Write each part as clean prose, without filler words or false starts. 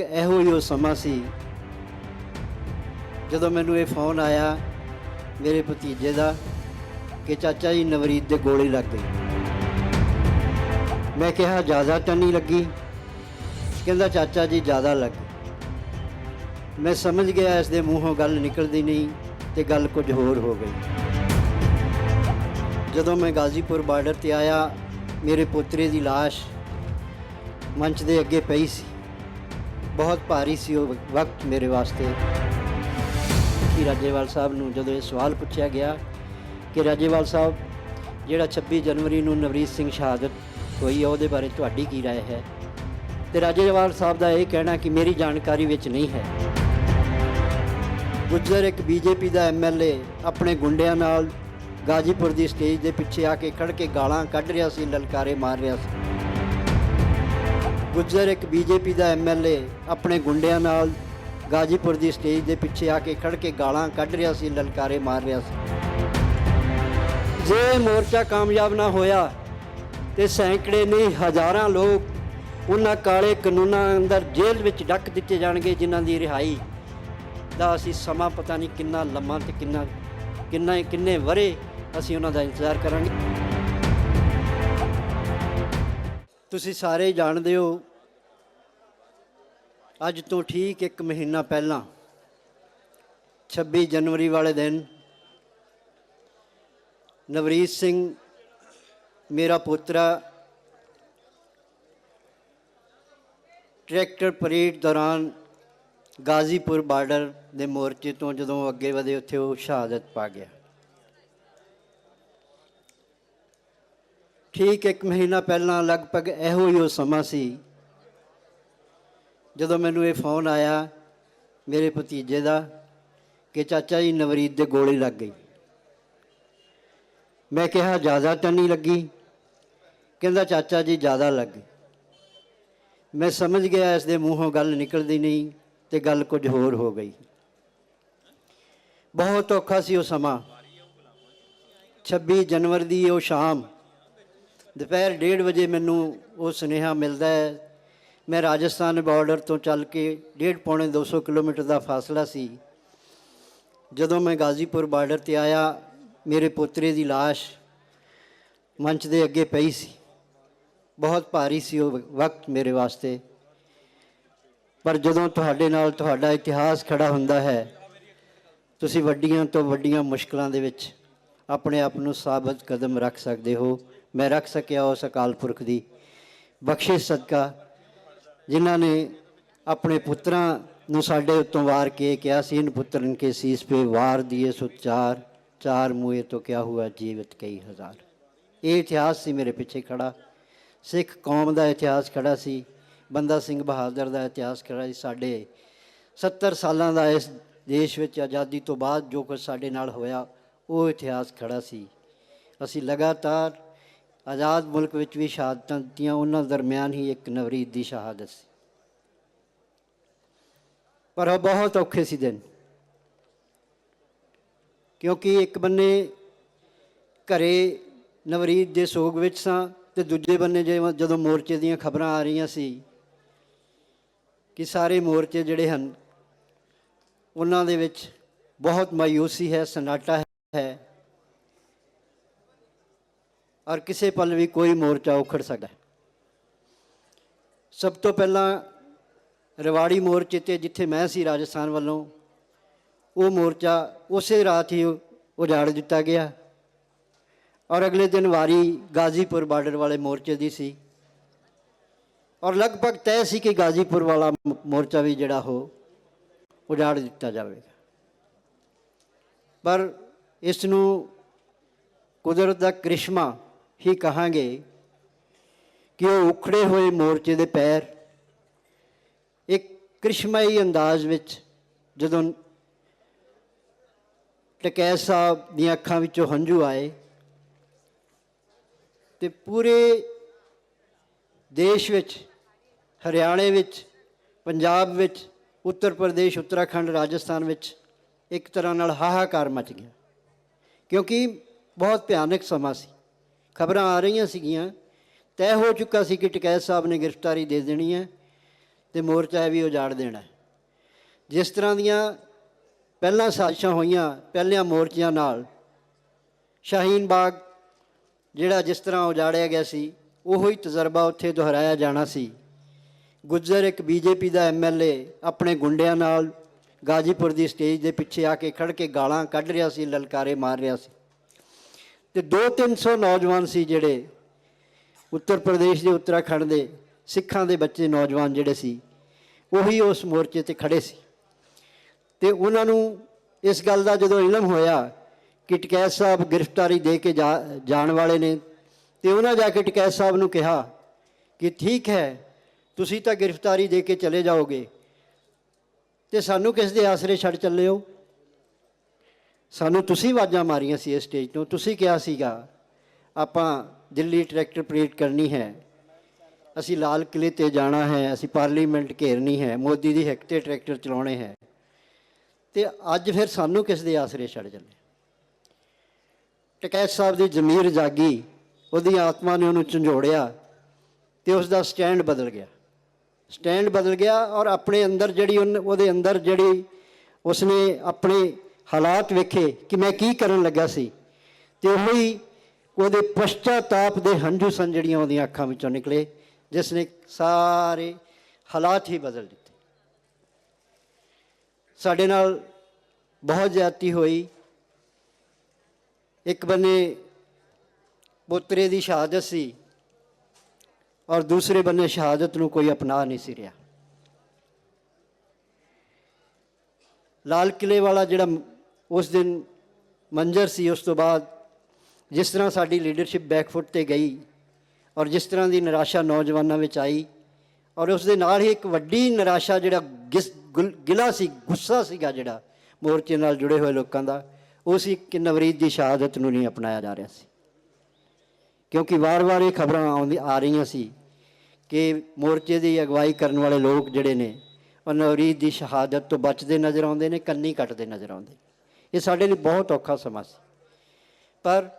ਇਹੋ ਹੀ ਉਹ ਸਮਾਂ ਸੀ ਜਦੋਂ ਮੈਨੂੰ ਇਹ ਫੋਨ ਆਇਆ ਮੇਰੇ ਭਤੀਜੇ ਦਾ ਕਿ ਚਾਚਾ ਜੀ ਨਵਰੀਤ ਦੇ ਗੋਲੀ ਲੱਗ ਗਈ। ਮੈਂ ਕਿਹਾ ਜ਼ਿਆਦਾ ਤਾਂ ਨਹੀਂ ਲੱਗੀ? ਕਹਿੰਦਾ ਚਾਚਾ ਜੀ ਜ਼ਿਆਦਾ ਲੱਗ ਗਈ। ਮੈਂ ਸਮਝ ਗਿਆ ਇਸ ਦੇ ਮੂੰਹੋਂ ਗੱਲ ਨਿਕਲਦੀ ਨਹੀਂ ਤੇ ਗੱਲ ਕੁਝ ਹੋਰ ਹੋ ਗਈ। ਜਦੋਂ ਮੈਂ ਗਾਜ਼ੀਪੁਰ ਬਾਰਡਰ ਤੇ ਆਇਆ ਮੇਰੇ ਪੋਤਰੇ ਦੀ ਲਾਸ਼ ਮੰਚ ਦੇ ਅੱਗੇ ਪਈ ਸੀ। बहुत भारी सी वो वक्त मेरे वास्ते कि राजेवाल साहब नूं जदों ये सवाल पूछा गया कि राजेवाल साहब जिहड़ा 26 जनवरी नूं नवरीत सिंह शहादत होई है उहदे बारे तुहाडी की राय है, तो राजेवाल साहब का यह कहना कि मेरी जानकारी विच नहीं है। गुजर एक बीजेपी का MLA अपने गुंडियां नाल गाजीपुर की स्टेज के पिछे आके खड़ के गालां कढ़ रहा सी, ललकारे मार रहा सी। गुजर एक बीजेपी का MLA अपने गुंडियां नाल गाजीपुर की स्टेज के पिछे आके खड़ के गालां कढ़ रहा सी, ललकारे मार रहा सी। जे मोर्चा कामयाब ना होया तो सैकड़े नहीं हज़ारां लोग उन्हां काले कानूनां अंदर जेल विच डक दिते जाणगे जिन्हां दी रिहाई दा असीं समां पता नहीं किन्ना लम्मा ते किन्ने वरे असीं उन्हां दा इंतज़ार करांगे। तुसीं सारे जाणदे हो अज तो ठीक 1 महीना पहला 26 जनवरी वाले दिन नवरीत सिंह मेरा पोतरा ट्रैक्टर परेड दौरान गाजीपुर बार्डर के मोर्चे तो जदों अगे वधे उत्थे वो शहादत पा गया। ठीक 1 महीना पहला लगभग इहो ही वो समा सी जदों मैनू ये फोन आया मेरे भतीजे का कि चाचा जी नवरीत दे गोली लग गई। मैं कहा ज़्यादा तो नहीं लगी? कहता चाचा जी ज़्यादा लग गई। मैं समझ गया इस दे मूँहों गल निकलती नहीं तो गल कुछ होर हो गई। बहुत औखा सी वो समा। 26 जनवरी की वो शाम दोपहर 1:30 बजे मैनू वो सुनेहा मिलता है। मैं राजस्थान बॉर्डर तो चल के 150-200 किलोमीटर का फासला सी। जदों मैं गाजीपुर बार्डर ते आया मेरे पोतरे की लाश मंच के अगे पई सी। बहुत भारी सी वो वक्त मेरे वास्ते, पर जदों तुहाडे नाल तुहाडा इतिहास खड़ा हुंदा है तुसीं वड्डियां तो वड्डियां मुश्किलों दे विच अपने आप नूं साबित कदम रख सकते हो। मैं रख सकिया उस अकाल पुरख की बख्शिश सदका जिन्हां ने अपने पुत्रां नूं साडे उत्तों वार के कहा सी, इन पुत्रन के सीस पे वार दिए सो चार मुए तो क्या हुआ जीवित कई हज़ार। ये इतिहास सी मेरे पिछे खड़ा, सिख कौम का इतिहास खड़ा सी, बंदा सिंह बहादुर का इतिहास खड़ा सी। साढ़े 70 सालों का इस देश में आज़ादी तो बाद जो कुछ साढ़े नाल होया वो इतिहास खड़ा सी। असी लगातार आज़ाद मुल्क विच भी शहादतां दित्तियां, उन्हां दरम्यान ही एक नवरीत की शहादत सी। पर वो बहुत औखे सी दिन, क्योंकि एक बन्ने घरे नवरीत के सोग विच सां ते दूजे बन्ने जदों मोर्चे दीयां खबरां आ रही सी कि सारे मोर्चे जिहड़े हन उन्हां दे विच बहुत मायूसी है, सन्नाटा है और किसी पल भी कोई मोर्चा उखड़ सकता है। सब तो पहला रिवाड़ी मोर्चे ते जिथे मैं सी राजस्थान वालों वो मोर्चा उस रात ही उजाड़ दिता गया और अगले दिन वारी गाजीपुर बार्डर वाले मोर्चे दी सी और लगभग तय सी कि गाजीपुर वाला मोर्चा भी जिहड़ा हो उजाड़ दिता जाएगा। पर इसनूं कुदरत का करिश्मा ही कहांगे कि वो उखड़े हुए मोर्चे के पैर एक करिश्माई अंदाज विच जदों टकैत साहब दी अखां विचों हंझू आए तो पूरे देश विच, हरियाणे विच, पंजाब विच, उत्तर प्रदेश, उत्तराखंड, राजस्थान विच एक तरह नाल हाहाकार मच गया, क्योंकि बहुत भयानक समा सी। खबरां आ रही सीगियां, तय हो चुका सी कि टकैत साहब ने गिरफ्तारी दे देनी है ਤੇ ਮੋਰਚਾ ਇਹ ਵੀ ਉਜਾੜ ਦੇਣਾ। ਜਿਸ ਤਰ੍ਹਾਂ ਦੀਆਂ ਪਹਿਲਾਂ ਸਾਜ਼ਿਸ਼ਾਂ ਹੋਈਆਂ ਪਹਿਲਿਆਂ ਮੋਰਚਿਆਂ ਨਾਲ, ਸ਼ਾਹੀਨ ਬਾਗ ਜਿਹੜਾ ਜਿਸ ਤਰ੍ਹਾਂ ਉਜਾੜਿਆ ਗਿਆ ਸੀ, ਉਹੋ ਹੀ ਤਜਰਬਾ ਉੱਥੇ ਦੁਹਰਾਇਆ ਜਾਣਾ ਸੀ। ਗੁੱਜਰ ਇੱਕ ਬੀਜੇਪੀ ਦਾ MLA ਆਪਣੇ ਗੁੰਡਿਆਂ ਨਾਲ ਗਾਜ਼ੀਪੁਰ ਦੀ ਸਟੇਜ ਦੇ ਪਿੱਛੇ ਆ ਕੇ ਖੜ੍ਹ ਕੇ ਗਾਲਾਂ ਕੱਢ ਰਿਹਾ ਸੀ, ਲਲਕਾਰੇ ਮਾਰ ਰਿਹਾ ਸੀ। ਅਤੇ 200-300 ਨੌਜਵਾਨ ਸੀ ਜਿਹੜੇ ਉੱਤਰ ਪ੍ਰਦੇਸ਼ ਦੇ, ਉੱਤਰਾਖੰਡ ਦੇ ਸਿੱਖਾਂ ਦੇ ਬੱਚੇ ਨੌਜਵਾਨ ਜਿਹੜੇ ਸੀ, ਉਹੀ ਉਸ ਮੋਰਚੇ 'ਤੇ ਖੜ੍ਹੇ ਸੀ। ਅਤੇ ਉਹਨਾਂ ਨੂੰ ਇਸ ਗੱਲ ਦਾ ਜਦੋਂ ਇਲਮ ਹੋਇਆ ਕਿ ਟਕੈਤ ਸਾਹਿਬ ਗ੍ਰਿਫਤਾਰੀ ਦੇ ਕੇ ਜਾਣ ਵਾਲੇ ਨੇ, ਅਤੇ ਉਹਨਾਂ ਜਾ ਕੇ ਟਕੈਤ ਸਾਹਿਬ ਨੂੰ ਕਿਹਾ ਕਿ ਠੀਕ ਹੈ, ਤੁਸੀਂ ਤਾਂ ਗ੍ਰਿਫਤਾਰੀ ਦੇ ਕੇ ਚਲੇ ਜਾਓਗੇ, ਅਤੇ ਸਾਨੂੰ ਕਿਸ ਦੇ ਆਸਰੇ ਛੱਡ ਚੱਲੇ ਹੋ? ਸਾਨੂੰ ਤੁਸੀਂ ਆਵਾਜ਼ਾਂ ਮਾਰੀਆਂ ਸੀ ਇਸ ਸਟੇਜ ਤੋਂ, ਤੁਸੀਂ ਕਿਹਾ ਸੀਗਾ ਆਪਾਂ ਦਿੱਲੀ ਟਰੈਕਟਰ ਪਰੇਡ ਕਰਨੀ ਹੈ, ਅਸੀਂ ਲਾਲ ਕਿਲ੍ਹੇ 'ਤੇ ਜਾਣਾ ਹੈ, ਅਸੀਂ ਪਾਰਲੀਮੈਂਟ ਘੇਰਨੀ ਹੈ, ਮੋਦੀ ਦੀ ਹਿੱਕ 'ਤੇ ਟਰੈਕਟਰ ਚਲਾਉਣੇ ਹੈ, ਅਤੇ ਅੱਜ ਫਿਰ ਸਾਨੂੰ ਕਿਸ ਦੇ ਆਸਰੇ ਛੱਡ ਚੱਲੇ? ਟਕੈਤ ਸਾਹਿਬ ਦੀ ਜ਼ਮੀਰ ਜਾਗੀ, ਉਹਦੀ ਆਤਮਾ ਨੇ ਉਹਨੂੰ ਝੰਜੋੜਿਆ ਅਤੇ ਉਸ ਦਾ ਸਟੈਂਡ ਬਦਲ ਗਿਆ। ਸਟੈਂਡ ਬਦਲ ਗਿਆ ਔਰ ਆਪਣੇ ਅੰਦਰ ਜਿਹੜੀ ਉਹਦੇ ਅੰਦਰ ਜਿਹੜੀ ਉਸਨੇ ਆਪਣੇ ਹਾਲਾਤ ਵੇਖੇ ਕਿ ਮੈਂ ਕੀ ਕਰਨ ਲੱਗਾ ਸੀ, ਅਤੇ ਉਹੀ ਉਹਦੇ ਪਸ਼ਚਾਤਾਪ ਦੇ ਹੰਝੂ ਸਨ ਜਿਹੜੀਆਂ ਉਹਦੀਆਂ ਅੱਖਾਂ ਵਿੱਚੋਂ ਨਿਕਲੇ, ਜਿਸ ਨੇ ਸਾਰੇ ਹਾਲਾਤ ਹੀ ਬਦਲ ਦਿੱਤੇ। ਸਾਡੇ ਨਾਲ ਬਹੁਤ ਜ਼ਿਆਦਤੀ ਹੋਈ। ਇੱਕ ਬੰਨੇ ਪੋਤਰੇ ਦੀ ਸ਼ਹਾਦਤ ਸੀ ਔਰ ਦੂਸਰੇ ਬੰਨੇ ਸ਼ਹਾਦਤ ਨੂੰ ਕੋਈ ਅਪਣਾ ਨਹੀਂ ਸੀ ਰਿਹਾ। ਲਾਲ ਕਿਲ੍ਹੇ ਵਾਲਾ ਜਿਹੜਾ ਉਸ ਦਿਨ ਮੰਜ਼ਰ ਸੀ, ਉਸ ਤੋਂ ਬਾਅਦ ਜਿਸ ਤਰ੍ਹਾਂ ਸਾਡੀ ਲੀਡਰਸ਼ਿਪ ਬੈਕਫੁੱਟ 'ਤੇ ਗਈ ਔਰ ਜਿਸ ਤਰ੍ਹਾਂ ਦੀ ਨਿਰਾਸ਼ਾ ਨੌਜਵਾਨਾਂ ਵਿੱਚ ਆਈ, ਔਰ ਉਸ ਦੇ ਨਾਲ ਹੀ ਇੱਕ ਵੱਡੀ ਨਿਰਾਸ਼ਾ ਜਿਹੜਾ ਗਿਲਾ ਸੀ, ਗੁੱਸਾ ਸੀਗਾ ਜਿਹੜਾ ਮੋਰਚੇ ਨਾਲ ਜੁੜੇ ਹੋਏ ਲੋਕਾਂ ਦਾ, ਉਹ ਸੀ ਕਿ ਨਵਰੀਤ ਦੀ ਸ਼ਹਾਦਤ ਨੂੰ ਨਹੀਂ ਅਪਣਾਇਆ ਜਾ ਰਿਹਾ ਸੀ। ਕਿਉਂਕਿ ਵਾਰ-ਵਾਰ ਇਹ ਖਬਰਾਂ ਆ ਰਹੀਆਂ ਸੀ ਕਿ ਮੋਰਚੇ ਦੀ ਅਗਵਾਈ ਕਰਨ ਵਾਲੇ ਲੋਕ ਜਿਹੜੇ ਨੇ ਉਹ ਨਵਰੀਤ ਦੀ ਸ਼ਹਾਦਤ ਤੋਂ ਬਚਦੇ ਨਜ਼ਰ ਆਉਂਦੇ ਨੇ, ਕੰਨੀ ਕੱਟਦੇ ਨਜ਼ਰ ਆਉਂਦੇ। ਇਹ ਸਾਡੇ ਲਈ ਬਹੁਤ ਔਖਾ ਸਮਾਂ ਸੀ, ਪਰ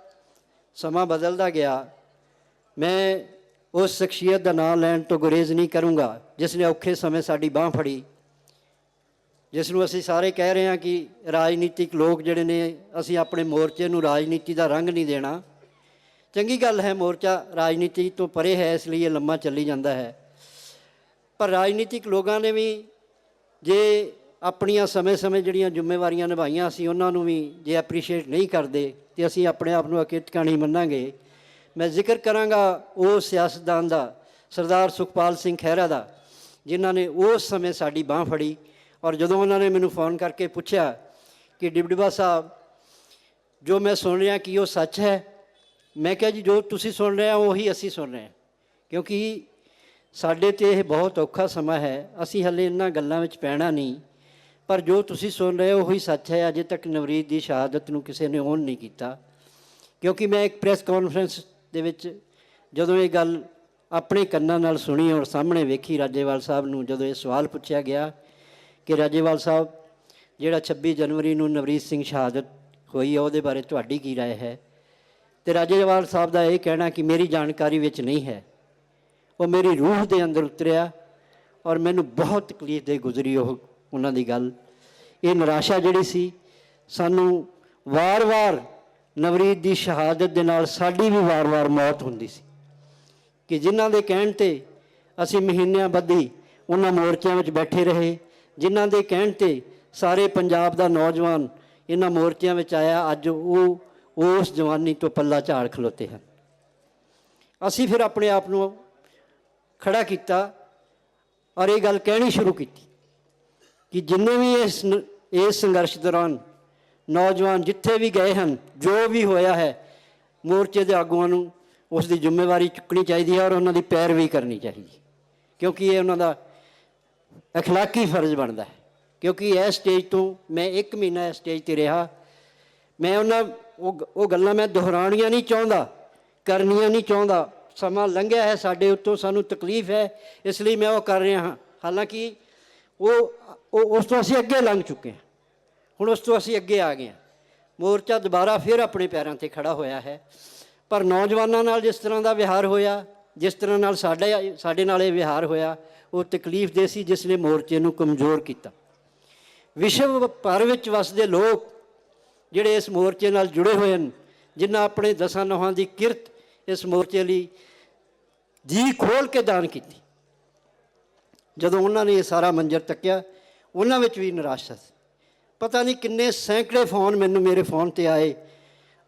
ਸਮਾਂ ਬਦਲਦਾ ਗਿਆ। ਮੈਂ ਉਸ ਸ਼ਖਸੀਅਤ ਦਾ ਨਾਮ ਲੈਣ ਤੋਂ ਗੁਰੇਜ਼ ਨਹੀਂ ਕਰੂੰਗਾ ਜਿਸ ਨੇ ਔਖੇ ਸਮੇਂ ਸਾਡੀ ਬਾਂਹ ਫੜੀ, ਜਿਸ ਨੂੰ ਅਸੀਂ ਸਾਰੇ ਕਹਿ ਰਹੇ ਹਾਂ ਕਿ ਰਾਜਨੀਤਿਕ ਲੋਕ ਜਿਹੜੇ ਨੇ, ਅਸੀਂ ਆਪਣੇ ਮੋਰਚੇ ਨੂੰ ਰਾਜਨੀਤੀ ਦਾ ਰੰਗ ਨਹੀਂ ਦੇਣਾ। ਚੰਗੀ ਗੱਲ ਹੈ, ਮੋਰਚਾ ਰਾਜਨੀਤੀ ਤੋਂ ਪਰੇ ਹੈ, ਇਸ ਲਈ ਇਹ ਲੰਮਾ ਚੱਲੀ ਜਾਂਦਾ ਹੈ। ਪਰ ਰਾਜਨੀਤਿਕ ਲੋਕਾਂ ਨੇ ਵੀ ਜੇ ਆਪਣੀਆਂ ਸਮੇਂ-ਸਮੇਂ ਜਿਹੜੀਆਂ ਜ਼ਿੰਮੇਵਾਰੀਆਂ ਨਿਭਾਈਆਂ, ਅਸੀਂ ਉਹਨਾਂ ਨੂੰ ਵੀ ਜੇ ਐਪਰੀਸ਼ੀਏਟ ਨਹੀਂ ਕਰਦੇ ਅਤੇ ਅਸੀਂ ਆਪਣੇ ਆਪ ਨੂੰ ਅਕਿਰਤਕਾ ਨਹੀਂ ਮੰਨਾਂਗੇ। ਮੈਂ ਜ਼ਿਕਰ ਕਰਾਂਗਾ ਉਹ ਸਿਆਸਤਦਾਨ ਦਾ, ਸਰਦਾਰ ਸੁਖਪਾਲ ਸਿੰਘ ਖਹਿਰਾ ਦਾ, ਜਿਨ੍ਹਾਂ ਨੇ ਉਸ ਸਮੇਂ ਸਾਡੀ ਬਾਂਹ ਫੜੀ। ਔਰ ਜਦੋਂ ਉਹਨਾਂ ਨੇ ਮੈਨੂੰ ਫ਼ੋਨ ਕਰਕੇ ਪੁੱਛਿਆ ਕਿ ਡਿਪਟੀ ਸਾਹਿਬ, ਜੋ ਮੈਂ ਸੁਣ ਰਿਹਾ ਕਿ ਉਹ ਸੱਚ ਹੈ? ਮੈਂ ਕਿਹਾ ਜੀ, ਜੋ ਤੁਸੀਂ ਸੁਣ ਰਹੇ ਹੋ ਉਹੀ ਅਸੀਂ ਸੁਣ ਰਹੇ ਹਾਂ, ਕਿਉਂਕਿ ਸਾਡੇ 'ਤੇ ਇਹ ਬਹੁਤ ਔਖਾ ਸਮਾਂ ਹੈ। ਅਸੀਂ ਹਾਲੇ ਇਹਨਾਂ ਗੱਲਾਂ ਵਿੱਚ ਪੈਣਾ ਨਹੀਂ, ਪਰ ਜੋ ਤੁਸੀਂ ਸੁਣ ਰਹੇ ਹੋ ਉਹੀ ਸੱਚ ਹੈ। ਅਜੇ ਤੱਕ ਨਵਰੀਤ ਦੀ ਸ਼ਹਾਦਤ ਨੂੰ ਕਿਸੇ ਨੇ ਔਨ ਨਹੀਂ ਕੀਤਾ। ਕਿਉਂਕਿ ਮੈਂ ਇੱਕ ਪ੍ਰੈਸ ਕਾਨਫਰੰਸ ਦੇ ਵਿੱਚ ਜਦੋਂ ਇਹ ਗੱਲ ਆਪਣੇ ਕੰਨਾਂ ਨਾਲ ਸੁਣੀ ਔਰ ਸਾਹਮਣੇ ਵੇਖੀ, ਰਾਜੇਵਾਲ ਸਾਹਿਬ ਨੂੰ ਜਦੋਂ ਇਹ ਸਵਾਲ ਪੁੱਛਿਆ ਗਿਆ ਕਿ ਰਾਜੇਵਾਲ ਸਾਹਿਬ, ਜਿਹੜਾ 26 ਜਨਵਰੀ ਨੂੰ ਨਵਰੀਤ ਸਿੰਘ ਸ਼ਹਾਦਤ ਹੋਈ ਹੈ, ਉਹਦੇ ਬਾਰੇ ਤੁਹਾਡੀ ਕੀ ਰਾਏ ਹੈ? ਅਤੇ ਰਾਜੇਵਾਲ ਸਾਹਿਬ ਦਾ ਇਹ ਕਹਿਣਾ ਕਿ ਮੇਰੀ ਜਾਣਕਾਰੀ ਵਿੱਚ ਨਹੀਂ ਹੈ। ਉਹ ਮੇਰੀ ਰੂਹ ਦੇ ਅੰਦਰ ਉਤਰਿਆ ਔਰ ਮੈਨੂੰ ਬਹੁਤ ਤਕਲੀਫ ਦੇ ਗੁਜ਼ਰੀ ਉਹਨਾਂ ਦੀ ਗੱਲ। ਇਹ ਨਿਰਾਸ਼ਾ ਜਿਹੜੀ ਸੀ, ਸਾਨੂੰ ਵਾਰ-ਵਾਰ ਨਵਰੀਤ ਦੀ ਸ਼ਹਾਦਤ ਦੇ ਨਾਲ ਸਾਡੀ ਵੀ ਵਾਰ-ਵਾਰ ਮੌਤ ਹੁੰਦੀ ਸੀ ਕਿ ਜਿਨ੍ਹਾਂ ਦੇ ਕਹਿਣ 'ਤੇ ਅਸੀਂ ਮਹੀਨਿਆਂ ਬੱਧੀ ਉਹਨਾਂ ਮੋਰਚਿਆਂ ਵਿੱਚ ਬੈਠੇ ਰਹੇ, ਜਿਨ੍ਹਾਂ ਦੇ ਕਹਿਣ 'ਤੇ ਸਾਰੇ ਪੰਜਾਬ ਦਾ ਨੌਜਵਾਨ ਇਹਨਾਂ ਮੋਰਚਿਆਂ ਵਿੱਚ ਆਇਆ, ਅੱਜ ਉਹ ਉਸ ਜਵਾਨੀ ਤੋਂ ਪੱਲਾ ਝਾੜ ਖਲੋਤੇ ਹਨ। ਅਸੀਂ ਫਿਰ ਆਪਣੇ ਆਪ ਨੂੰ ਖੜ੍ਹਾ ਕੀਤਾ ਔਰ ਇਹ ਗੱਲ ਕਹਿਣੀ ਸ਼ੁਰੂ ਕੀਤੀ ਕਿ ਜਿੰਨੇ ਵੀ ਇਸ ਸੰਘਰਸ਼ ਦੌਰਾਨ ਨੌਜਵਾਨ ਜਿੱਥੇ ਵੀ ਗਏ ਹਨ, ਜੋ ਵੀ ਹੋਇਆ ਹੈ, ਮੋਰਚੇ ਦੇ ਆਗੂਆਂ ਨੂੰ ਉਸ ਦੀ ਜ਼ਿੰਮੇਵਾਰੀ ਚੁੱਕਣੀ ਚਾਹੀਦੀ ਹੈ ਔਰ ਉਹਨਾਂ ਦੀ ਪੈਰਵੀ ਕਰਨੀ ਚਾਹੀਦੀ, ਕਿਉਂਕਿ ਇਹ ਉਹਨਾਂ ਦਾ ਅਖਲਾਕੀ ਫਰਜ਼ ਬਣਦਾ ਹੈ। ਕਿਉਂਕਿ ਇਸ ਸਟੇਜ ਤੋਂ ਮੈਂ 1 ਮਹੀਨਾ ਇਸ ਸਟੇਜ 'ਤੇ ਰਿਹਾ, ਮੈਂ ਉਹ ਗੱਲਾਂ ਮੈਂ ਦੁਹਰਾਉਣੀਆਂ ਨਹੀਂ ਚਾਹੁੰਦਾ, ਕਰਨੀਆਂ ਨਹੀਂ ਚਾਹੁੰਦਾ। ਸਮਾਂ ਲੰਘਿਆ ਹੈ ਸਾਡੇ ਉੱਤੋਂ, ਸਾਨੂੰ ਤਕਲੀਫ ਹੈ, ਇਸ ਲਈ ਮੈਂ ਉਹ ਕਰ ਰਿਹਾ ਹਾਂ। ਹਾਲਾਂਕਿ ਉਸ ਤੋਂ ਅਸੀਂ ਅੱਗੇ ਲੰਘ ਚੁੱਕੇ ਹਾਂ, ਹੁਣ ਉਸ ਤੋਂ ਅਸੀਂ ਅੱਗੇ ਆ ਗਏ ਹਾਂ। ਮੋਰਚਾ ਦੁਬਾਰਾ ਫਿਰ ਆਪਣੇ ਪੈਰਾਂ 'ਤੇ ਖੜ੍ਹਾ ਹੋਇਆ ਹੈ। ਪਰ ਨੌਜਵਾਨਾਂ ਨਾਲ ਜਿਸ ਤਰ੍ਹਾਂ ਦਾ ਵਿਹਾਰ ਹੋਇਆ, ਜਿਸ ਤਰ੍ਹਾਂ ਨਾਲ ਸਾਡੇ ਨਾਲ ਇਹ ਵਿਹਾਰ ਹੋਇਆ ਉਹ ਤਕਲੀਫ ਦੇ ਸੀ, ਜਿਸ ਨੇ ਮੋਰਚੇ ਨੂੰ ਕਮਜ਼ੋਰ ਕੀਤਾ। ਵਿਸ਼ਵ ਭਰ ਵਿੱਚ ਵਸਦੇ ਲੋਕ ਜਿਹੜੇ ਇਸ ਮੋਰਚੇ ਨਾਲ ਜੁੜੇ ਹੋਏ ਹਨ, ਜਿਨ੍ਹਾਂ ਆਪਣੇ ਦਸਾਂ ਨੌਹਾਂ ਦੀ ਕਿਰਤ ਇਸ ਮੋਰਚੇ ਲਈ ਜੀ ਖੋਲ੍ਹ ਕੇ ਦਾਨ ਕੀਤੀ, ਜਦੋਂ ਉਹਨਾਂ ਨੇ ਇਹ ਸਾਰਾ ਮੰਜ਼ਰ ਤੱਕਿਆ ਉਹਨਾਂ ਵਿੱਚ ਵੀ ਨਿਰਾਸ਼ਾ ਸੀ। ਪਤਾ ਨਹੀਂ ਕਿੰਨੇ ਸੈਂਕੜੇ ਫੋਨ ਮੈਨੂੰ ਮੇਰੇ ਫੋਨ 'ਤੇ ਆਏ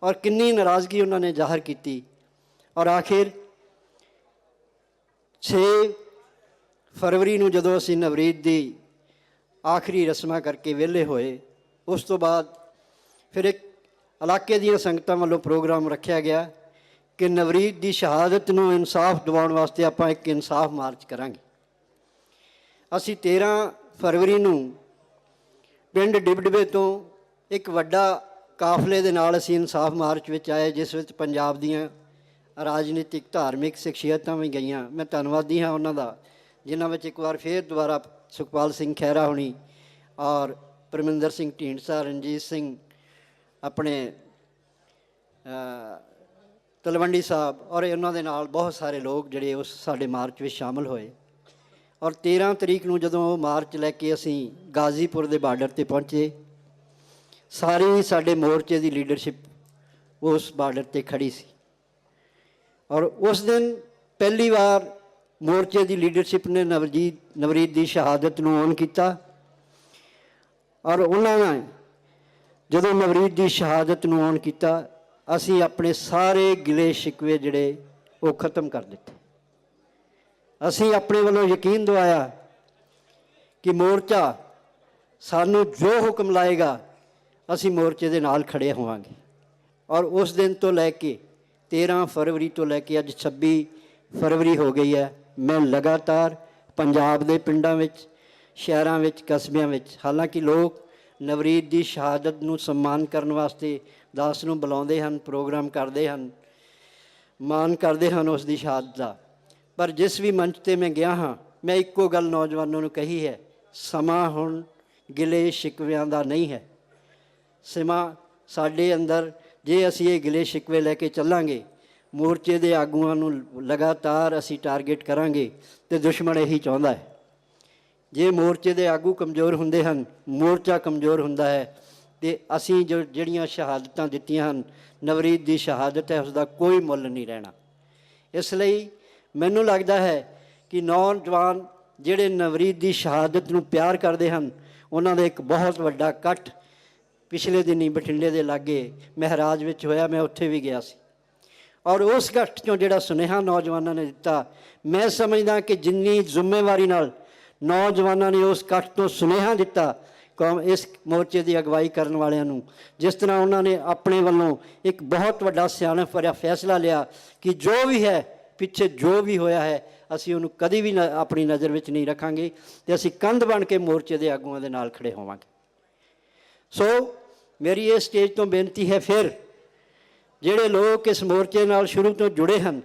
ਔਰ ਕਿੰਨੀ ਨਾਰਾਜ਼ਗੀ ਉਹਨਾਂ ਨੇ ਜ਼ਾਹਰ ਕੀਤੀ। ਔਰ ਆਖਿਰ 6 ਫਰਵਰੀ ਨੂੰ ਜਦੋਂ ਅਸੀਂ ਨਵਰੀਤ ਦੀ ਆਖਰੀ ਰਸਮਾਂ ਕਰਕੇ ਵਿਹਲੇ ਹੋਏ, ਉਸ ਤੋਂ ਬਾਅਦ ਫਿਰ ਇੱਕ ਇਲਾਕੇ ਦੀਆਂ ਸੰਗਤਾਂ ਵੱਲੋਂ ਪ੍ਰੋਗਰਾਮ ਰੱਖਿਆ ਗਿਆ ਕਿ ਨਵਰੀਤ ਦੀ ਸ਼ਹਾਦਤ ਨੂੰ ਇਨਸਾਫ ਦਿਵਾਉਣ ਵਾਸਤੇ ਆਪਾਂ ਇੱਕ ਇਨਸਾਫ ਮਾਰਚ ਕਰਾਂਗੇ। ਅਸੀਂ 13 ਫਰਵਰੀ ਨੂੰ ਪਿੰਡ ਡਿਬਡਿਬੇ ਤੋਂ ਇੱਕ ਵੱਡਾ ਕਾਫਲੇ ਦੇ ਨਾਲ ਅਸੀਂ ਇਨਸਾਫ ਮਾਰਚ ਵਿੱਚ ਆਏ, ਜਿਸ ਵਿੱਚ ਪੰਜਾਬ ਦੀਆਂ ਰਾਜਨੀਤਿਕ ਧਾਰਮਿਕ ਸ਼ਖਸੀਅਤਾਂ ਵੀ ਗਈਆਂ। ਮੈਂ ਧੰਨਵਾਦੀ ਹਾਂ ਉਹਨਾਂ ਦਾ, ਜਿਨ੍ਹਾਂ ਵਿੱਚ ਇੱਕ ਵਾਰ ਫਿਰ ਦੁਬਾਰਾ ਸੁਖਪਾਲ ਸਿੰਘ ਖਹਿਰਾ ਹੋਣੀ ਔਰ ਪਰਮਿੰਦਰ ਸਿੰਘ ਢੀਂਡਸਾ, ਰਣਜੀਤ ਸਿੰਘ, ਆਪਣੇ ਤਲਵੰਡੀ ਸਾਹਿਬ ਔਰ ਉਹਨਾਂ ਦੇ ਨਾਲ ਬਹੁਤ ਸਾਰੇ ਲੋਕ ਜਿਹੜੇ ਉਸ ਸਾਡੇ ਮਾਰਚ ਵਿੱਚ ਸ਼ਾਮਲ ਹੋਏ। ਔਰ 13 ਤਰੀਕ ਨੂੰ ਜਦੋਂ ਉਹ ਮਾਰਚ ਲੈ ਕੇ ਅਸੀਂ ਗਾਜ਼ੀਪੁਰ ਦੇ ਬਾਰਡਰ 'ਤੇ ਪਹੁੰਚੇ, ਸਾਰੀ ਸਾਡੇ ਮੋਰਚੇ ਦੀ ਲੀਡਰਸ਼ਿਪ ਉਸ ਬਾਰਡਰ 'ਤੇ ਖੜੀ ਸੀ। ਔਰ ਉਸ ਦਿਨ ਪਹਿਲੀ ਵਾਰ ਮੋਰਚੇ ਦੀ ਲੀਡਰਸ਼ਿਪ ਨੇ ਨਵਰੀਤ ਦੀ ਸ਼ਹਾਦਤ ਨੂੰ ਔਨ ਕੀਤਾ। ਔਰ ਉਹਨਾਂ ਨੇ ਜਦੋਂ ਨਵਰੀਤ ਦੀ ਸ਼ਹਾਦਤ ਨੂੰ ਔਨ ਕੀਤਾ, ਅਸੀਂ ਆਪਣੇ ਸਾਰੇ ਗਿਲੇ ਸ਼ਿਕਵੇ ਜਿਹੜੇ ਉਹ ਖਤਮ ਕਰ ਦਿੱਤੇ। ਅਸੀਂ ਆਪਣੇ ਵੱਲੋਂ ਯਕੀਨ ਦਿਵਾਇਆ ਕਿ ਮੋਰਚਾ ਸਾਨੂੰ ਜੋ ਹੁਕਮ ਲਾਏਗਾ ਅਸੀਂ ਮੋਰਚੇ ਦੇ ਨਾਲ ਖੜੇ ਹੋਵਾਂਗੇ। ਔਰ ਉਸ ਦਿਨ ਤੋਂ ਲੈ ਕੇ 13 ਫਰਵਰੀ ਤੋਂ ਲੈ ਕੇ ਅੱਜ 26 ਫਰਵਰੀ ਹੋ ਗਈ ਹੈ, ਮੈਂ ਲਗਾਤਾਰ ਪੰਜਾਬ ਦੇ ਪਿੰਡਾਂ ਵਿੱਚ, ਸ਼ਹਿਰਾਂ ਵਿੱਚ, ਕਸਬਿਆਂ ਵਿੱਚ, ਹਾਲਾਂਕਿ ਲੋਕ ਨਵਰੀਤ ਦੀ ਸ਼ਹਾਦਤ ਨੂੰ ਸਨਮਾਨ ਕਰਨ ਵਾਸਤੇ ਦਾਸ ਨੂੰ ਬੁਲਾਉਂਦੇ ਹਨ, ਪ੍ਰੋਗਰਾਮ ਕਰਦੇ ਹਨ, ਮਾਣ ਕਰਦੇ ਹਨ ਉਸ ਦੀ ਸ਼ਹਾਦਤ ਦਾ, ਪਰ ਜਿਸ ਵੀ ਮੰਚ 'ਤੇ ਮੈਂ ਗਿਆ ਹਾਂ, ਮੈਂ ਇੱਕੋ ਗੱਲ ਨੌਜਵਾਨਾਂ ਨੂੰ ਕਹੀ ਹੈ, ਸਮਾਂ ਹੁਣ ਗਿਲੇ ਸ਼ਿਕਵਿਆਂ ਦਾ ਨਹੀਂ ਹੈ। ਸਮਾਂ ਸਾਡੇ ਅੰਦਰ, ਜੇ ਅਸੀਂ ਇਹ ਗਿਲੇ ਸ਼ਿਕਵੇ ਲੈ ਕੇ ਚੱਲਾਂਗੇ, ਮੋਰਚੇ ਦੇ ਆਗੂਆਂ ਨੂੰ ਲਗਾਤਾਰ ਅਸੀਂ ਟਾਰਗੇਟ ਕਰਾਂਗੇ ਅਤੇ ਦੁਸ਼ਮਣ ਇਹੀ ਚਾਹੁੰਦਾ ਹੈ। ਜੇ ਮੋਰਚੇ ਦੇ ਆਗੂ ਕਮਜ਼ੋਰ ਹੁੰਦੇ ਹਨ, ਮੋਰਚਾ ਕਮਜ਼ੋਰ ਹੁੰਦਾ ਹੈ, ਅਤੇ ਅਸੀਂ ਜਿਹੜੀਆਂ ਸ਼ਹਾਦਤਾਂ ਦਿੱਤੀਆਂ ਹਨ, ਨਵਰੀਤ ਦੀ ਸ਼ਹਾਦਤ ਹੈ, ਉਸਦਾ ਕੋਈ ਮੁੱਲ ਨਹੀਂ ਰਹਿਣਾ। ਇਸ ਲਈ ਮੈਨੂੰ ਲੱਗਦਾ ਹੈ ਕਿ ਨੌਜਵਾਨ ਜਿਹੜੇ ਨਵਰੀਤ ਦੀ ਸ਼ਹਾਦਤ ਨੂੰ ਪਿਆਰ ਕਰਦੇ ਹਨ, ਉਹਨਾਂ ਦਾ ਇੱਕ ਬਹੁਤ ਵੱਡਾ ਇਕੱਠ ਪਿਛਲੇ ਦਿਨੀਂ ਬਠਿੰਡੇ ਦੇ ਲਾਗੇ ਮਹਾਰਾਜ ਵਿੱਚ ਹੋਇਆ, ਮੈਂ ਉੱਥੇ ਵੀ ਗਿਆ ਸੀ। ਔਰ ਉਸ ਇਕੱਠ 'ਚੋਂ ਜਿਹੜਾ ਸੁਨੇਹਾ ਨੌਜਵਾਨਾਂ ਨੇ ਦਿੱਤਾ, ਮੈਂ ਸਮਝਦਾ ਕਿ ਜਿੰਨੀ ਜ਼ਿੰਮੇਵਾਰੀ ਨਾਲ ਨੌਜਵਾਨਾਂ ਨੇ ਉਸ ਇਕੱਠ ਤੋਂ ਸੁਨੇਹਾ ਦਿੱਤਾ ਇਸ ਮੋਰਚੇ ਦੀ ਅਗਵਾਈ ਕਰਨ ਵਾਲਿਆਂ ਨੂੰ, ਜਿਸ ਤਰ੍ਹਾਂ ਉਹਨਾਂ ਨੇ ਆਪਣੇ ਵੱਲੋਂ ਇੱਕ ਬਹੁਤ ਵੱਡਾ ਸਿਆਣਪ ਭਰਿਆ ਫੈਸਲਾ ਲਿਆ ਕਿ ਜੋ ਵੀ ਹੈ, ਪਿੱਛੇ ਜੋ ਵੀ ਹੋਇਆ ਹੈ, ਅਸੀਂ ਉਹਨੂੰ ਕਦੀ ਵੀ ਆਪਣੀ ਨਜ਼ਰ ਵਿੱਚ ਨਹੀਂ ਰੱਖਾਂਗੇ ਅਤੇ ਅਸੀਂ ਕੰਧ ਬਣ ਕੇ ਮੋਰਚੇ ਦੇ ਆਗੂਆਂ ਦੇ ਨਾਲ ਖੜੇ ਹੋਵਾਂਗੇ। ਸੋ ਮੇਰੀ ਇਹ ਸਟੇਜ ਤੋਂ ਬੇਨਤੀ ਹੈ, ਫਿਰ ਜਿਹੜੇ ਲੋਕ ਇਸ ਮੋਰਚੇ ਨਾਲ ਸ਼ੁਰੂ ਤੋਂ ਜੁੜੇ ਹਨ,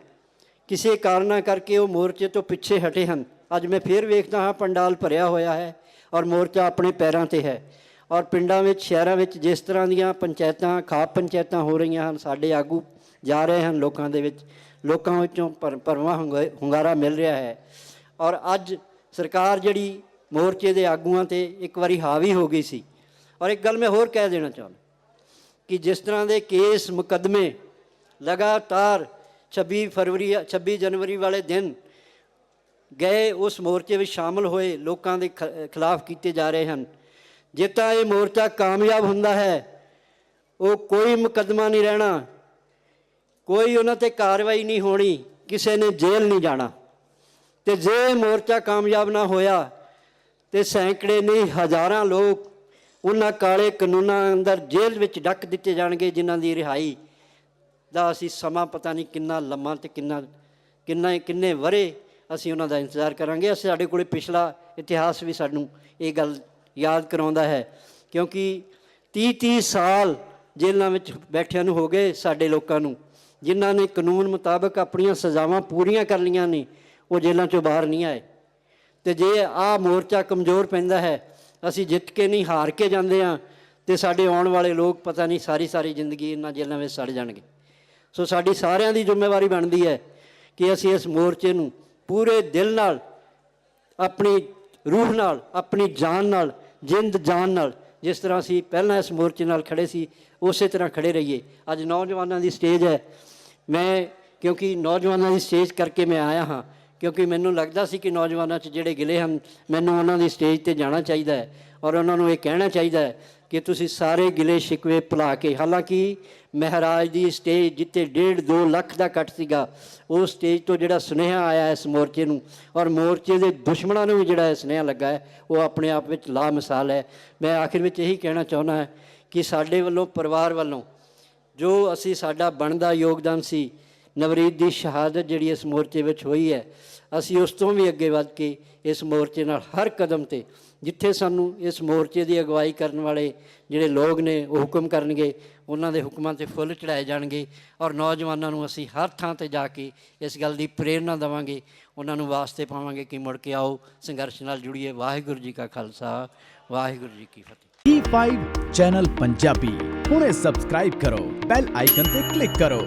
ਕਿਸੇ ਕਾਰਨਾਂ ਕਰਕੇ ਉਹ ਮੋਰਚੇ ਤੋਂ ਪਿੱਛੇ ਹਟੇ ਹਨ, ਅੱਜ ਮੈਂ ਫਿਰ ਵੇਖਦਾ ਹਾਂ ਪੰਡਾਲ ਭਰਿਆ ਹੋਇਆ ਹੈ ਔਰ ਮੋਰਚਾ ਆਪਣੇ ਪੈਰਾਂ 'ਤੇ ਹੈ। ਔਰ ਪਿੰਡਾਂ ਵਿੱਚ, ਸ਼ਹਿਰਾਂ ਵਿੱਚ ਜਿਸ ਤਰ੍ਹਾਂ ਦੀਆਂ ਪੰਚਾਇਤਾਂ, ਖਾਪ ਪੰਚਾਇਤਾਂ ਹੋ ਰਹੀਆਂ ਹਨ, ਸਾਡੇ ਆਗੂ ਜਾ ਰਹੇ ਹਨ ਲੋਕਾਂ ਦੇ ਵਿੱਚ, ਲੋਕਾਂ ਵਿੱਚੋਂ ਭਰਵਾਂ ਹੁੰਗਾਰਾ ਮਿਲ ਰਿਹਾ ਹੈ। ਔਰ ਅੱਜ ਸਰਕਾਰ ਜਿਹੜੀ ਮੋਰਚੇ ਦੇ ਆਗੂਆਂ 'ਤੇ ਇੱਕ ਵਾਰੀ ਹਾਵੀ ਹੋ ਗਈ ਸੀ। ਔਰ ਇੱਕ ਗੱਲ ਮੈਂ ਹੋਰ ਕਹਿ ਦੇਣਾ ਚਾਹੁੰਦਾ ਕਿ ਜਿਸ ਤਰ੍ਹਾਂ ਦੇ ਕੇਸ ਮੁਕੱਦਮੇ ਲਗਾਤਾਰ 26 ਜਨਵਰੀ ਵਾਲੇ ਦਿਨ ਗਏ ਉਸ ਮੋਰਚੇ ਵਿੱਚ ਸ਼ਾਮਲ ਹੋਏ ਲੋਕਾਂ ਦੇ ਖਿਲਾਫ ਕੀਤੇ ਜਾ ਰਹੇ ਹਨ, ਜੇ ਤਾਂ ਇਹ ਮੋਰਚਾ ਕਾਮਯਾਬ ਹੁੰਦਾ ਹੈ, ਉਹ ਕੋਈ ਮੁਕੱਦਮਾ ਨਹੀਂ ਰਹਿਣਾ, ਕੋਈ ਉਹਨਾਂ 'ਤੇ ਕਾਰਵਾਈ ਨਹੀਂ ਹੋਣੀ, ਕਿਸੇ ਨੇ ਜੇਲ੍ਹ ਨਹੀਂ ਜਾਣਾ। ਅਤੇ ਜੇ ਮੋਰਚਾ ਕਾਮਯਾਬ ਨਾ ਹੋਇਆ ਤਾਂ ਸੈਂਕੜੇ ਨਹੀਂ, ਹਜ਼ਾਰਾਂ ਲੋਕ ਉਹਨਾਂ ਕਾਲੇ ਕਾਨੂੰਨਾਂ ਅੰਦਰ ਜੇਲ੍ਹ ਵਿੱਚ ਡੱਕ ਦਿੱਤੇ ਜਾਣਗੇ, ਜਿਨ੍ਹਾਂ ਦੀ ਰਿਹਾਈ ਦਾ ਅਸੀਂ ਸਮਾਂ ਪਤਾ ਨਹੀਂ ਕਿੰਨਾ ਲੰਮਾ ਅਤੇ ਕਿੰਨੇ ਵਰ੍ਹੇ ਅਸੀਂ ਉਹਨਾਂ ਦਾ ਇੰਤਜ਼ਾਰ ਕਰਾਂਗੇ। ਸਾਡੇ ਕੋਲ ਪਿਛਲਾ ਇਤਿਹਾਸ ਵੀ ਸਾਨੂੰ ਇਹ ਗੱਲ ਯਾਦ ਕਰਾਉਂਦਾ ਹੈ, ਕਿਉਂਕਿ 30 ਸਾਲ ਜੇਲ੍ਹਾਂ ਵਿੱਚ ਬੈਠਿਆਂ ਨੂੰ ਹੋ ਗਏ ਸਾਡੇ ਲੋਕਾਂ ਨੂੰ, ਜਿਨ੍ਹਾਂ ਨੇ ਕਾਨੂੰਨ ਮੁਤਾਬਕ ਆਪਣੀਆਂ ਸਜ਼ਾਵਾਂ ਪੂਰੀਆਂ ਕਰ ਲਈਆਂ ਨੇ, ਉਹ ਜੇਲ੍ਹਾਂ 'ਚੋਂ ਬਾਹਰ ਨਹੀਂ ਆਏ। ਅਤੇ ਜੇ ਆਹ ਮੋਰਚਾ ਕਮਜ਼ੋਰ ਪੈਂਦਾ ਹੈ, ਅਸੀਂ ਜਿੱਤ ਕੇ ਨਹੀਂ ਹਾਰ ਕੇ ਜਾਂਦੇ ਹਾਂ, ਅਤੇ ਸਾਡੇ ਆਉਣ ਵਾਲੇ ਲੋਕ ਪਤਾ ਨਹੀਂ ਸਾਰੀ ਜ਼ਿੰਦਗੀ ਇਹਨਾਂ ਜੇਲ੍ਹਾਂ ਵਿੱਚ ਸੜ ਜਾਣਗੇ। ਸੋ ਸਾਡੀ ਸਾਰਿਆਂ ਦੀ ਜ਼ਿੰਮੇਵਾਰੀ ਬਣਦੀ ਹੈ ਕਿ ਅਸੀਂ ਇਸ ਮੋਰਚੇ ਨੂੰ ਪੂਰੇ ਦਿਲ ਨਾਲ, ਆਪਣੀ ਰੂਹ ਨਾਲ, ਆਪਣੀ ਜਾਨ ਨਾਲ, ਜਿੰਦ ਜਾਨ ਨਾਲ, ਜਿਸ ਤਰ੍ਹਾਂ ਅਸੀਂ ਪਹਿਲਾਂ ਇਸ ਮੋਰਚੇ ਨਾਲ ਖੜੇ ਸੀ ਉਸੇ ਤਰ੍ਹਾਂ ਖੜੇ ਰਹੀਏ। ਅੱਜ ਨੌਜਵਾਨਾਂ ਦੀ ਸਟੇਜ ਹੈ। ਮੈਂ ਕਿਉਂਕਿ ਨੌਜਵਾਨਾਂ ਦੀ ਸਟੇਜ ਕਰਕੇ ਮੈਂ ਆਇਆ ਹਾਂ, ਕਿਉਂਕਿ ਮੈਨੂੰ ਲੱਗਦਾ ਸੀ ਕਿ ਨੌਜਵਾਨਾਂ 'ਚ ਜਿਹੜੇ ਗਿਲੇ ਹਨ, ਮੈਨੂੰ ਉਹਨਾਂ ਦੀ ਸਟੇਜ 'ਤੇ ਜਾਣਾ ਚਾਹੀਦਾ ਹੈ ਔਰ ਉਹਨਾਂ ਨੂੰ ਇਹ ਕਹਿਣਾ ਚਾਹੀਦਾ ਹੈ ਕਿ ਤੁਸੀਂ ਸਾਰੇ ਗਿਲੇ ਸ਼ਿਕਵੇ ਭੁਲਾ ਕੇ, ਹਾਲਾਂਕਿ ਮਹਾਰਾਜ ਦੀ ਸਟੇਜ ਜਿੱਥੇ 1.5-2 ਲੱਖ ਦਾ ਇਕੱਠ ਸੀਗਾ, ਉਸ ਸਟੇਜ ਤੋਂ ਜਿਹੜਾ ਸੁਨੇਹਾ ਆਇਆ ਇਸ ਮੋਰਚੇ ਨੂੰ ਔਰ ਮੋਰਚੇ ਦੇ ਦੁਸ਼ਮਣਾਂ ਨੂੰ ਵੀ ਜਿਹੜਾ ਇਹ ਸੁਨੇਹਾ ਲੱਗਾ ਹੈ, ਉਹ ਆਪਣੇ ਆਪ ਵਿੱਚ ਲਾਮਿਸਾਲ ਹੈ। ਮੈਂ ਆਖਿਰ ਵਿੱਚ ਇਹੀ ਕਹਿਣਾ ਚਾਹੁੰਦਾ ਹਾਂ ਕਿ ਸਾਡੇ ਵੱਲੋਂ, ਪਰਿਵਾਰ ਵੱਲੋਂ ਜੋ ਅਸੀਂ ਸਾਡਾ ਬਣਦਾ ਯੋਗਦਾਨ ਸੀ, ਨਵਰੀਤ ਦੀ ਸ਼ਹਾਦਤ ਜਿਹੜੀ ਇਸ ਮੋਰਚੇ ਵਿੱਚ ਹੋਈ ਹੈ, ਅਸੀਂ ਉਸ ਤੋਂ ਵੀ ਅੱਗੇ ਵੱਧ ਕੇ ਇਸ ਮੋਰਚੇ ਨਾਲ ਹਰ ਕਦਮ 'ਤੇ, ਜਿੱਥੇ ਸਾਨੂੰ ਇਸ ਮੋਰਚੇ ਦੀ ਅਗਵਾਈ ਕਰਨ ਵਾਲੇ ਜਿਹੜੇ ਲੋਕ ਨੇ ਉਹ ਹੁਕਮ ਕਰਨਗੇ, ਉਹਨਾਂ ਦੇ ਹੁਕਮਾਂ 'ਤੇ ਫੁੱਲ ਚੜ੍ਹਾਏ ਜਾਣਗੇ ਔਰ ਨੌਜਵਾਨਾਂ ਨੂੰ ਅਸੀਂ ਹਰ ਥਾਂ 'ਤੇ ਜਾ ਕੇ ਇਸ ਗੱਲ ਦੀ ਪ੍ਰੇਰਨਾ ਦੇਵਾਂਗੇ, ਉਹਨਾਂ ਨੂੰ ਵਾਸਤੇ ਪਾਵਾਂਗੇ ਕਿ ਮੁੜ ਕੇ ਆਓ, ਸੰਘਰਸ਼ ਨਾਲ ਜੁੜੀਏ। ਵਾਹਿਗੁਰੂ ਜੀ ਕਾ ਖਾਲਸਾ, ਵਾਹਿਗੁਰੂ ਜੀ ਕੀ ਫਤਿਹ। E5 ਚੈਨਲ ਪੰਜਾਬੀ ਹੁਣੇ ਸਬਸਕ੍ਰਾਈਬ ਕਰੋ, ਬੈਲ ਆਈਕਨ ਤੇ ਕਲਿੱਕ ਕਰੋ।